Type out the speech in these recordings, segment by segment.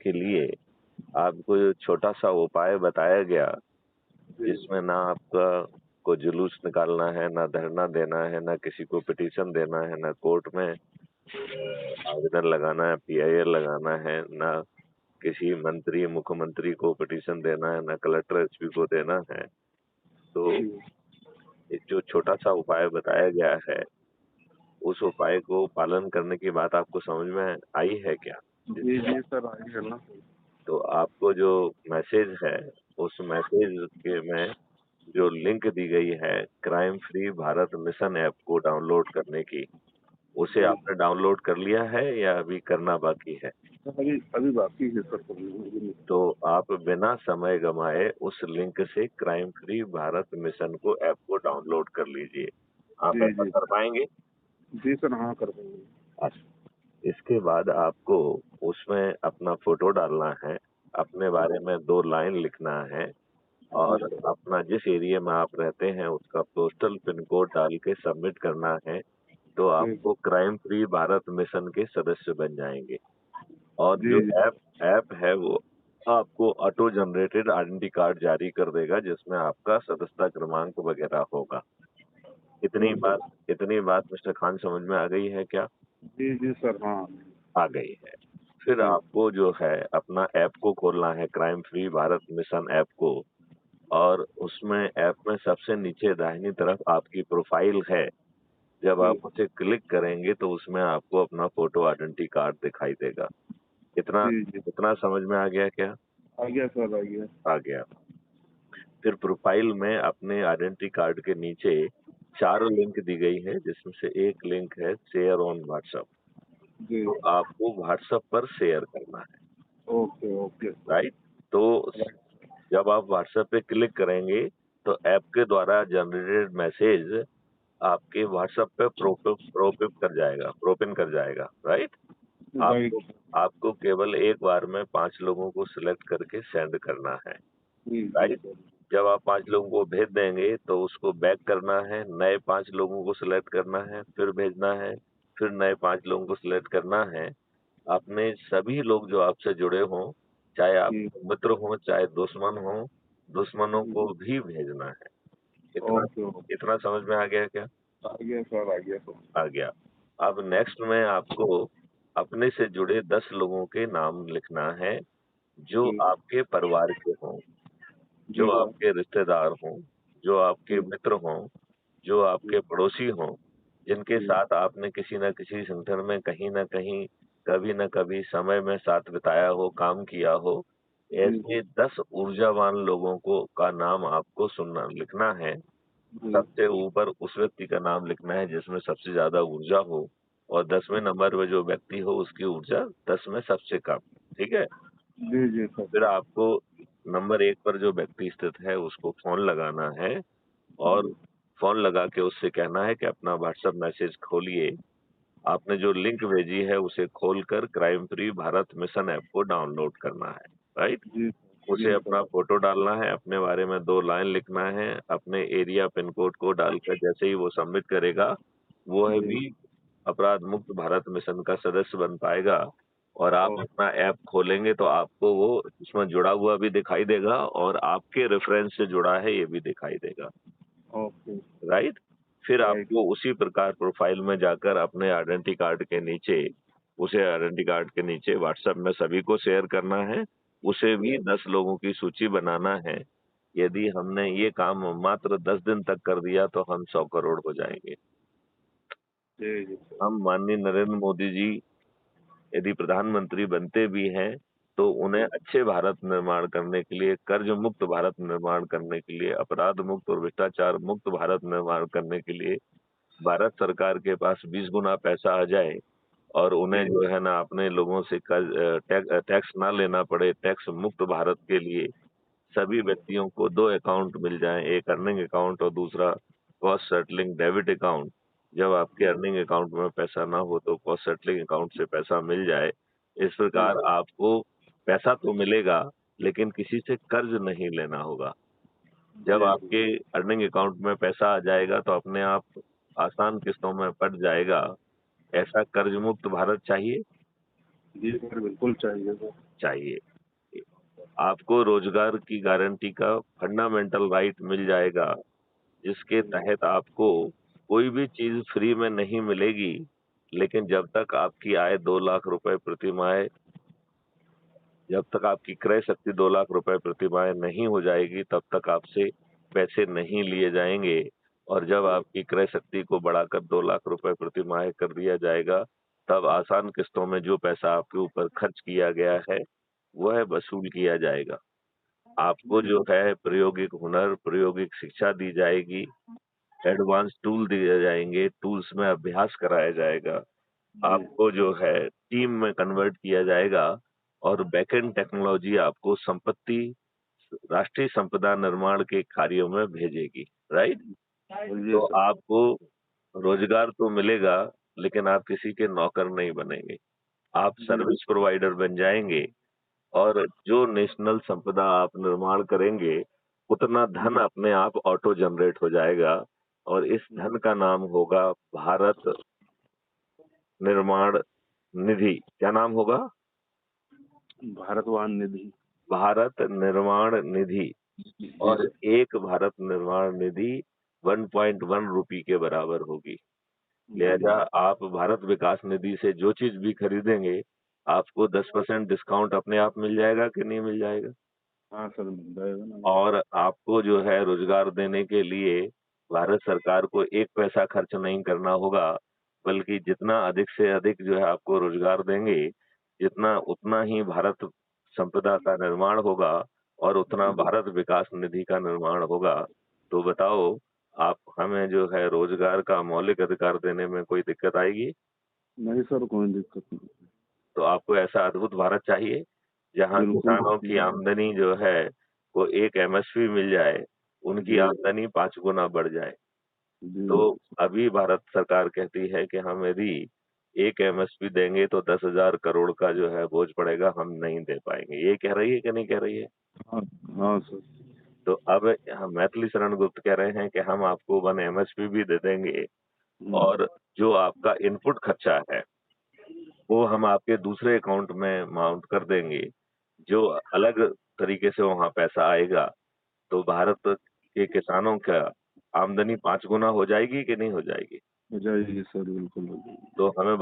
के लिए आपको जो छोटा सा उपाय बताया गया, जी, जिसमें ना आपका को जुलूस निकालना है, ना धरना देना है, ना किसी को पिटीशन देना है, ना कोर्ट में आवेदन लगाना है, पीआईएल लगाना है, ना किसी मंत्री मुख्यमंत्री को पिटीशन देना है, ना कलेक्टर एसपी को देना है। तो जी। एक जो छोटा सा उपाय बताया गया है, उस उपाय को पालन करने की बात आपको समझ में आई है क्या? जी, जी सर, आई है ना। तो आपको जो मैसेज है, उस मैसेज के में जो लिंक दी गई है crime free Bharat mission app को डाउनलोड करने की, उसे जी, आपने डाउनलोड कर लिया है या अभी करना बाकी है? सर अभी अभी बाकी है सर करने में। तो आप बिना समय गंवाए उस लिंक से क्राइम फ्री भारत मिशन को ऐप को डाउनलोड कर लीजिए। आप जी, ऐसा जी। कर पाएंगे? जी सर, हाँ कर देंगे। अच्छा, इसके बाद आपको उसमें अपना फोटो डालना है, अपने बारे में 2 लाइन लिखना है जी और सर। अपना जिस एरिया में आप रहते हैं उसका पोस्टल पिन कोड डाल के सबमिट करना है, तो जी, आपको क्राइम फ्री भारत मिशन के सदस्य बन जाएँगे। और जो जी, जी। ऐप ऐप है वो आपको ऑटो जनरेटेड आइडेंटिटी कार्ड जारी कर देगा जिसमें आपका सदस्यता क्रमांक वगैरह होगा। इतनी ओके। बात इतनी बात मिस्टर खान समझ में आ गई है क्या? जी, जी सर, हाँ। आ गई है। फिर जी, आपको जो है अपना ऐप को खोलना है crime free Bharat mission app को और उसमें ऐप में सबसे नीचे दाहिनी तरफ आपकी प्रोफाइल है। जब जी, आप उसे क्लिक करेंगे तो उसमें आपको अपना फोटो आइडेंटिटी कार्ड दिखाई देगा। इतना जी, जी। इतना समझ में आ गया क्या? आ गया सर, आ गया। आ गया। फिर प्रोफाइल में अपने आइडेंटिटी कार्ड के नीचे 4 लिंक दी गई है जिसमें से एक लिंक है शेयर ऑन व्हाट्सएप। जी। तो आपको व्हाट्सएप पर शेयर करना है, ओके, ओके सर। राइट? तो राइट। जब आप व्हाट्सएप पे क्लिक करेंगे तो ऐप के द्वारा जनरेटेड मैसेज आपके व्हाट्सएप पे प्रोपिन कर जाएगा, राइट? राइट। आपको आपको केवल एक बार में 5 लोगों को सिलेक्ट करके सेंड करना है, जी, जी राइट? सर। जब आप 5 लोगों को भेज देंगे तो उसको बैक करना है, नए 5 लोगों को सिलेक्ट करना है, फिर भेजना है, फिर नए 5 लोगों को सिलेक्ट करना है। अपने सभी लोग जो आपसे जुड़े हों, चाहे जी, आपके मित्र हों, चाहे दुश्मन हों, दुश्मनों जी। को भी भेजना है। इतना ओके, ओके। इतना समझ में आ गया क्या? आ गया सर, आ गया सर। आ गया। अब नेक्स्ट में आपको अपने से जुड़े 10 लोगों के नाम लिखना है, जो जी, आपके परिवार के हों, जी जो सर। आपके रिश्तेदार हों, जो आपके जी, मित्र हों, जो जी, आपके पड़ोसी हों, जिनके जी, साथ आपने किसी न किसी संगठन में कहीं न कहीं, कभी न कभी समय में साथ बिताया हो, काम किया हो, जी, ऐसे 10 ऊर्जावान लोगों को का नाम आपको सुनना लिखना है। जी। सबसे ऊपर उस व्यक्ति का नाम लिखना है जिसमें सबसे ज़्यादा ऊर्जा हो और 10वें नंबर पे जो व्यक्ति हो उसकी ऊर्जा 10 में सबसे कम, ठीक है? जी, जी सर। फिर आपको नंबर 1 पर जो व्यक्ति स्थित है उसको फ़ोन लगाना है और जी, फ़ोन लगा के उससे कहना है कि अपना व्हाट्सएप मैसेज खोलिए। आपने जो लिंक भेजी है उसे खोलकर crime free Bharat mission app को डाउनलोड करना है, राइट? जी, उसे जी सर। अपना फ़ोटो डालना है, अपने बारे में 2 लाइन लिखना है, अपने एरिया पिन कोड को डालकर जैसे ही वो सबमिट करेगा, वो है जी। भी अपराध मुक्त भारत मिशन का सदस्य बन पाएगा और आप ओ अपना ऐप खोलेंगे तो आपको वो उसमें जुड़ा हुआ भी दिखाई देगा और आपके रेफ़रेंस से जुड़ा है ये भी दिखाई देगा, ओके। राइट? फिर राइट। आपको उसी प्रकार प्रोफ़ाइल में जाकर अपने आइडेंटिटी कार्ड के नीचे उसे आइडेंटिटी कार्ड के नीचे व्हाट्सएप में सभी को शेयर करना है, उसे भी 10 लोगों की सूची बनाना है। यदि हमने ये काम मात्र 10 दिन तक कर दिया तो हम 100 करोड़ हो जाएँगे। जी, जी सर। हम माननीय नरेंद्र मोदी जी यदि प्रधानमंत्री बनते भी हैं, तो उन्हें जी, अच्छे भारत निर्माण करने के लिए, कर्ज मुक्त भारत निर्माण करने के लिए, अपराध मुक्त और भ्रष्टाचार मुक्त भारत निर्माण करने के लिए भारत सरकार के पास 20 गुना पैसा आ जाए और उन्हें जी, जो है ना अपने लोगों से टैक्स ना लेना पड़े, टैक्स मुक्त भारत के लिए सभी व्यक्तियों को 2 अकाउंट मिल जाएँ, एक अर्निंग अकाउंट और दूसरा कॉस्ट सेटलिंग डेबिट अकाउंट। जब आपके जी, अर्निंग अकाउंट में पैसा ना हो तो कॉस्ट सेटलिंग अकाउंट से पैसा मिल जाए। इस जी, प्रकार आपको पैसा तो मिलेगा, लेकिन किसी से कर्ज नहीं लेना होगा। जब जी, जी। आपके अर्निंग अकाउंट में पैसा आ जाएगा तो अपने आप आसान किस्तों में पड़ जाएगा। ऐसा कर्ज मुक्त भारत चाहिए? जी सर, बिल्कुल चाहिए सर। चाहिए। आपको रोजगार की गारंटी का फंडामेंटल राइट मिल जाएगा, जिसके तहत आपको कोई भी चीज फ्री में नहीं मिलेगी, लेकिन जब तक आपकी आय 2 लाख रुपए प्रति माह, जब तक आपकी क्रय शक्ति 2 लाख रुपए प्रति माह नहीं हो जाएगी, तब तक आपसे पैसे नहीं लिए जाएंगे। और जब आपकी क्रय शक्ति को बढ़ाकर 2 लाख रुपए प्रति माह कर दिया जाएगा, तब आसान किस्तों में जो पैसा आपके ऊपर खर्च किया गया है, वह वसूल किया जाएगा। आपको जो है प्रायोगिक हुनर, प्रायोगिक शिक्षा दी जाएगी, एडवांस टूल दिए जाएंगे, टूल्स में अभ्यास कराया जाएगा, आपको जो है टीम में कन्वर्ट किया जाएगा, और बैकएंड टेक्नोलॉजी आपको संपत्ति, राष्ट्रीय संपदा निर्माण के कार्यों में भेजेगी, राइट? जी तो सर। आपको रोजगार तो मिलेगा, लेकिन आप किसी के नौकर नहीं बनेंगे, आप सर्विस प्रोवाइडर बन जाएंगे। और जो नेशनल संपदा आप निर्माण करेंगे, उतना धन अपने आप ऑटो जनरेट हो जाएगा, और इस धन का नाम होगा भारत निर्माण निधि। क्या नाम होगा? भारतवान निधि। भारत निर्माण निधि। और एक भारत निर्माण निधि 1.1 रुपये के बराबर होगी। लिहाजा आप भारत विकास निधि से जो चीज भी खरीदेंगे, आपको 10% डिस्काउंट अपने आप मिल जाएगा कि नहीं मिल जाएगा? हाँ सर, मिल जाएगा ना। और आपको जो है रोजगार देने के लिए भारत सरकार को 1 पैसा खर्च नहीं करना होगा, बल्कि जितना अधिक से अधिक जो है आपको रोजगार देंगे, जितना उतना ही भारत संपदा का निर्माण होगा, और उतना भारत विकास निधि का निर्माण होगा। तो बताओ, आप हमें जो है रोजगार का मौलिक अधिकार देने में कोई दिक्कत आएगी? नहीं सर, कोई दिक्कत नहीं। तो आपको ऐसा अद्भुत भारत चाहिए, जहाँ बिल्कुल। किसानों की आमदनी जो है वो एक एमएसपी मिल जाए, उनकी आमदनी 5 गुना बढ़ जाए। तो अभी भारत सरकार कहती है कि हम यदि एक एमएसपी देंगे तो 10,000 करोड़ का जो है बोझ पड़ेगा, हम नहीं दे पाएंगे। ये कह रही है कि नहीं कह रही है? हाँ हाँ सर। तो अब हम मैथिली शरण गुप्त कह रहे हैं कि हम आपको 1 एमएसपी भी दे देंगे, और जो आपका इनपुट खर्चा है वो हम आपके दूसरे अकाउंट में माउंट कर देंगे, जो अलग तरीके से वहां पैसा आएगा। तो भारत के किसानों का आमदनी 5 गुना हो जाएगी कि नहीं हो जाएगी? हो जाएगी सर, बिल्कुल हो जाएगी। तो हमें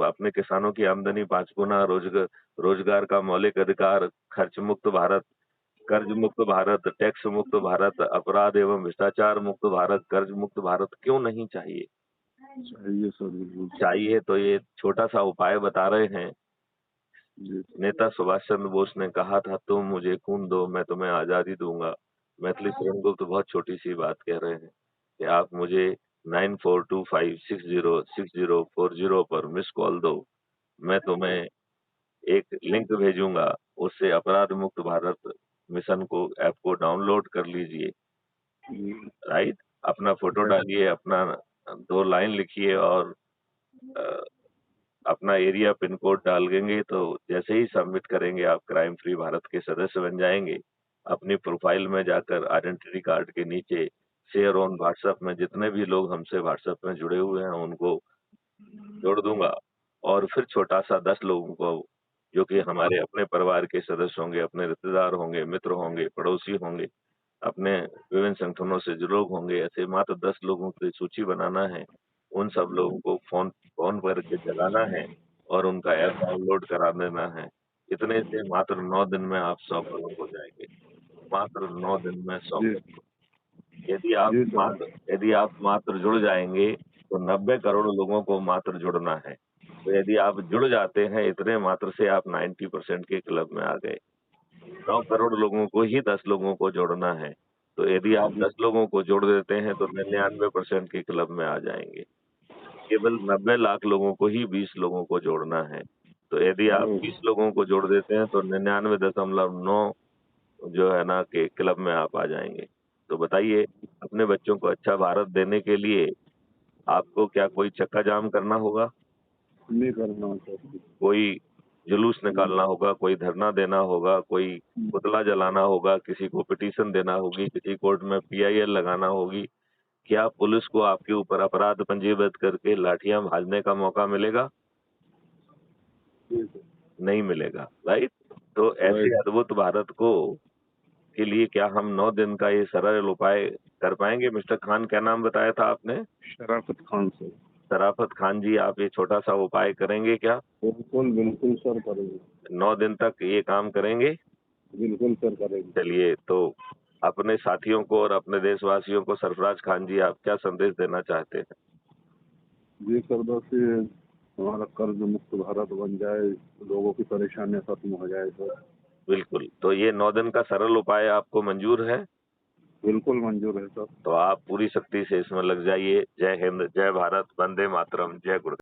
अपने किसानों की आमदनी 5 गुना, रोजगार का मौलिक अधिकार, खर्च मुक्त भारत, कर्ज मुक्त भारत, टैक्स मुक्त भारत, अपराध एवं भ्रष्टाचार मुक्त भारत, कर्ज मुक्त भारत क्यों नहीं चाहिए? चाहिए सर, बिल्कुल चाहिए। तो ये छोटा सा उपाय बता रहे हैं। जी। नेता सुभाष चंद्र बोस ने कहा था, तुम मुझे खून दो, मैं तुम्हें आजादी दूंगा। मैथिली शरण गुप्त तो बहुत छोटी सी बात कह रहे हैं कि आप मुझे 9425606040 पर मिस कॉल दो, मैं तुम्हें एक लिंक भेजूंगा, उससे अपराध मुक्त भारत मिशन को, ऐप को डाउनलोड कर लीजिए, राइट? अपना फोटो डालिए, अपना 2 लाइन लिखिए, और अपना एरिया पिन कोड डाल देंगे, तो जैसे ही सबमिट करेंगे आप क्राइम फ्री भारत के सदस्य बन जाएंगे। अपनी प्रोफाइल में जाकर आइडेंटिटी कार्ड के नीचे शेयर ऑन व्हाट्सएप में जितने भी लोग हमसे व्हाट्सएप में जुड़े हुए हैं उनको जोड़ दूंगा, और फिर छोटा सा 10 लोगों को, जो कि हमारे अपने परिवार के सदस्य होंगे, अपने रिश्तेदार होंगे, मित्र होंगे, पड़ोसी होंगे, अपने विभिन्न संगठनों से जो लोग होंगे, ऐसे मात्र 10 लोगों की सूची बनाना है। उन सब लोगों को फोन फोन करके जगाना है, और उनका ऐप डाउनलोड करा देना है। इतने से मात्र 9 दिन में आप 100 करोड़ हो जाएंगे। मात्र 9 दिन में 100 जी करोड़। यदि आप जी सर। मात्र यदि आप मात्र जुड़ जाएंगे, तो 90 करोड़ लोगों को मात्र जुड़ना है। तो यदि आप जुड़ जाते हैं, इतने मात्र से आप 90% के क्लब में आ गए। 9 करोड़ लोगों को ही 10 लोगों को जोड़ना है। तो यदि आप 10 लोगों को जोड़ देते हैं, तो 99% के क्लब में आ जाएंगे। केवल 90 लाख लोगों को ही 20 लोगों को जोड़ना है। तो यदि आप 20 लोगों को जोड़ देते हैं, तो 99.9 जो है ना के क्लब में आप आ जाएंगे। तो बताइए, अपने बच्चों को अच्छा भारत देने के लिए आपको क्या कोई चक्का जाम करना होगा? नहीं करना सर। कोई जुलूस निकालना होगा, कोई धरना देना होगा, कोई पुतला जलाना होगा, किसी को पिटीशन देना होगी, किसी कोर्ट में पीआईएल लगाना होगी? क्या पुलिस को आपके ऊपर अपराध पंजीबद्ध करके लाठियां भाजने का मौका मिलेगा? जी सर। नहीं मिलेगा, राइट? तो ऐसे राइट। अद्भुत भारत को के लिए क्या हम 9 दिन का ये सरल उपाय कर पाएंगे? मिस्टर खान, क्या नाम बताया था आपने? शराफत खान सर। शराफत खान जी, आप ये छोटा सा उपाय करेंगे क्या? बिल्कुल बिल्कुल सर करेंगे। 9 दिन तक ये काम करेंगे? बिल्कुल सर करेंगे। चलिए, तो अपने साथियों को और अपने देशवासियों को सरफराज खान जी, आप क्या संदेश देना चाहते हैं? जी सर, बस ये हमारा कर्ज मुक्त भारत बन जाए, लोगों की परेशानियां खत्म हो जाए सर। बिल्कुल, तो ये 9 दिन का सरल उपाय आपको मंजूर है? बिल्कुल मंजूर है सर। तो आप पूरी शक्ति से इसमें लग जाइए। जय हिंद, जय भारत, वंदे मातरम, जय गुरु।